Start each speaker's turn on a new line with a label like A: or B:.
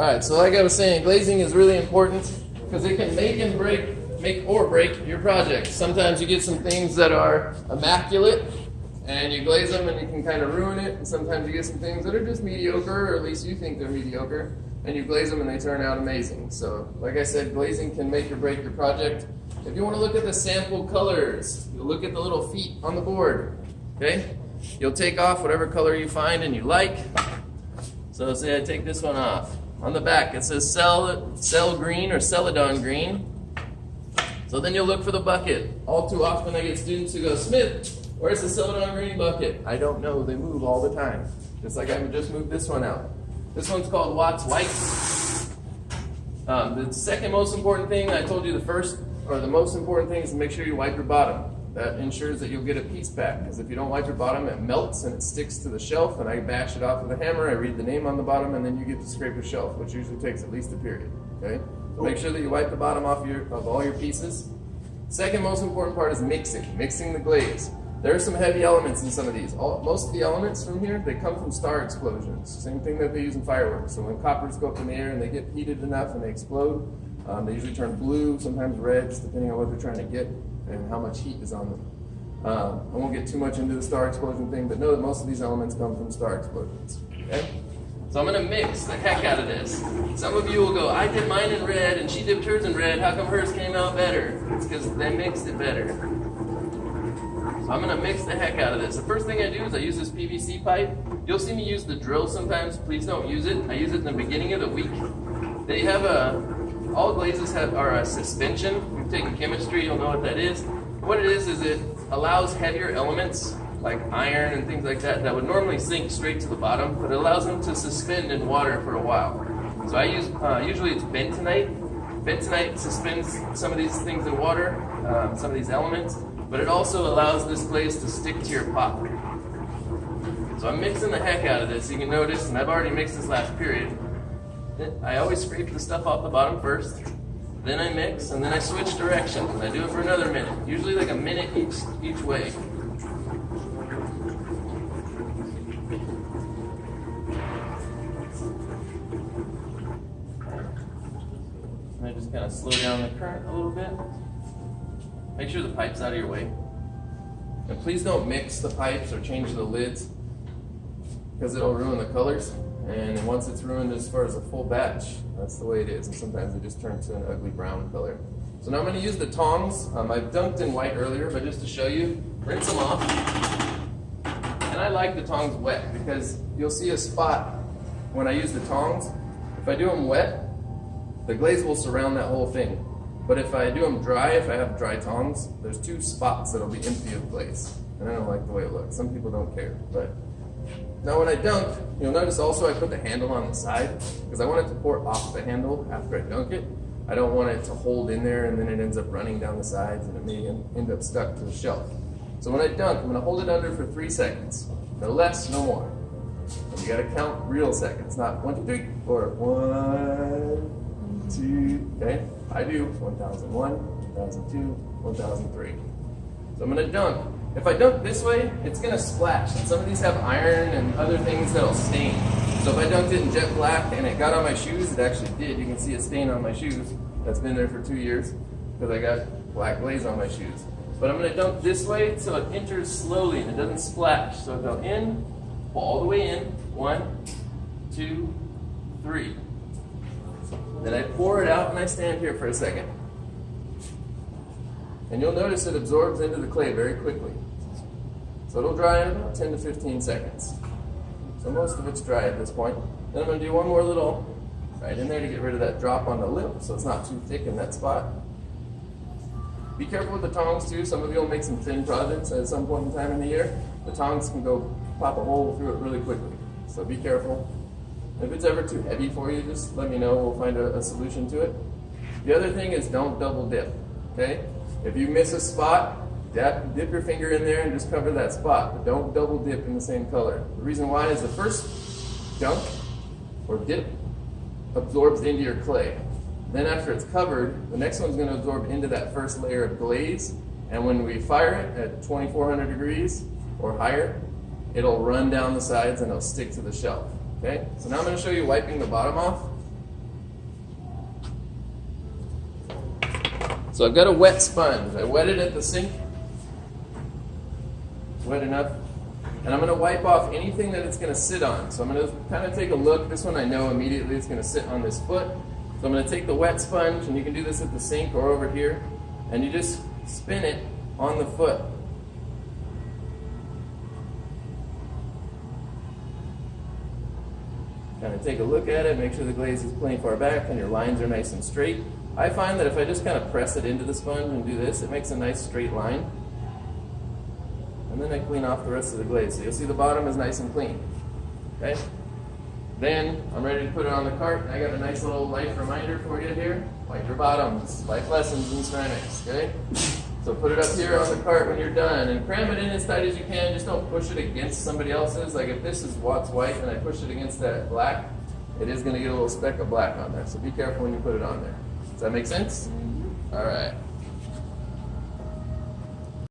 A: Alright, so like I was saying, glazing is really important because it can make or break your project. Sometimes you get some things that are immaculate and you glaze them and you can kind of ruin it, and sometimes you get some things that are just mediocre, or at least you think they're mediocre, and you glaze them and they turn out amazing. So like I said, glazing can make or break your project. If you want to look at the sample colors, you'll look at the little feet on the board, okay? You'll take off whatever color you find and you like. So say I take this one off. On the back it says cell green or celadon green. So then you'll look for the bucket. All too often I get students who go, Smith, where's the celadon green bucket? I don't know, they move all the time. Just like I just moved this one out. This one's called Watts White. The second most important thing, I told you the first, or the most important thing is to make sure you wipe your bottom. That ensures that you'll get a piece back, because if you don't wipe your bottom, it melts and it sticks to the shelf, and I bash it off with a hammer, I read the name on the bottom, and then you get to scrape your shelf, which usually takes at least a period, okay? So make sure that you wipe the bottom off of all your pieces. Second most important part is mixing the glaze. There are some heavy elements in some of these. Most of the elements from here, they come from star explosions. Same thing that they use in fireworks. So when coppers go up in the air and they get heated enough and they explode, they usually turn blue, sometimes reds, depending on what they're trying to get and how much heat is on them. I won't get too much into the star explosion thing, but know that most of these elements come from star explosions. Okay? So I'm going to mix the heck out of this. Some of you will go, I did mine in red and she dipped hers in red. How come hers came out better? It's because they mixed it better. So I'm going to mix the heck out of this. The first thing I do is I use this PVC pipe. You'll see me use the drill sometimes. Please don't use it. I use it in the beginning of the week. They have all glazes are a suspension. If you've taken chemistry, you'll know what that is. What it is it allows heavier elements like iron and things like that would normally sink straight to the bottom, but it allows them to suspend in water for a while. So I use, usually it's bentonite. Bentonite suspends some of these things in water, some of these elements, but it also allows this glaze to stick to your pot. So I'm mixing the heck out of this. You can notice, and I've already mixed this last period, I always scrape the stuff off the bottom first, then I mix, and then I switch directions, and I do it for another minute, usually like a minute each way. And I just kind of slow down the current a little bit. Make sure the pipe's out of your way. And please don't mix the pipes or change the lids, because it'll ruin the colors. And once it's ruined as far as a full batch, that's the way it is. And sometimes it just turns to an ugly brown color. So now I'm going to use the tongs. I've dunked in white earlier, but just to show you, rinse them off. And I like the tongs wet because you'll see a spot when I use the tongs. If I do them wet, the glaze will surround that whole thing. But if I do them dry, if I have dry tongs, there's two spots that'll be empty of glaze. And I don't like the way it looks. Some people don't care, but now when I dunk, you'll notice also I put the handle on the side because I want it to pour off the handle after I dunk it. I don't want it to hold in there and then it ends up running down the sides and it may end up stuck to the shelf. So when I dunk, I'm going to hold it under for 3 seconds. No less, no more. And you got to count real seconds, not 1, 2, 3, or 1, 2, okay? I do 1001, 1002, 1003. So I'm going to dunk. If I dunk this way, it's going to splash. And some of these have iron and other things that'll stain. So if I dunked it in jet black and it got on my shoes, it actually did. You can see a stain on my shoes that's been there for 2 years because I got black glaze on my shoes. But I'm going to dunk this way so it enters slowly and it doesn't splash. So go in, pull all the way in. 1, 2, 3. Then I pour it out and I stand here for a second. And you'll notice it absorbs into the clay very quickly. So it'll dry in about 10 to 15 seconds. So most of it's dry at this point. Then I'm going to do one more little right in there to get rid of that drop on the lip so it's not too thick in that spot. Be careful with the tongs too. Some of you will make some thin projects at some point in time in the year. The tongs can go pop a hole through it really quickly. So be careful. If it's ever too heavy for you, just let me know. We'll find a solution to it. The other thing is don't double dip. Okay? If you miss a spot, dip your finger in there and just cover that spot, but don't double dip in the same color. The reason why is the first dunk or dip absorbs into your clay. Then after it's covered, the next one's going to absorb into that first layer of glaze, and when we fire it at 2400 degrees or higher, it'll run down the sides and it'll stick to the shelf. Okay? So now I'm going to show you wiping the bottom off. So I've got a wet sponge. I wet it at the sink. It's wet enough. And I'm going to wipe off anything that it's going to sit on. So I'm going to kind of take a look. This one I know immediately it's going to sit on this foot. So I'm going to take the wet sponge, and you can do this at the sink or over here, and you just spin it on the foot. Kind of take a look at it, make sure the glaze is plenty far back and your lines are nice and straight. I find that if I just kind of press it into the sponge and do this, it makes a nice straight line. And then I clean off the rest of the glaze. So you'll see the bottom is nice and clean. Okay? Then I'm ready to put it on the cart. I got a nice little life reminder for you here. Wipe your bottoms. Life lessons in ceramics. Okay? So put it up here on the cart when you're done and cram it in as tight as you can. Just don't push it against somebody else's. Like if this is Watts white and I push it against that black, it is going to get a little speck of black on there. So be careful when you put it on there. Does that make sense? All right.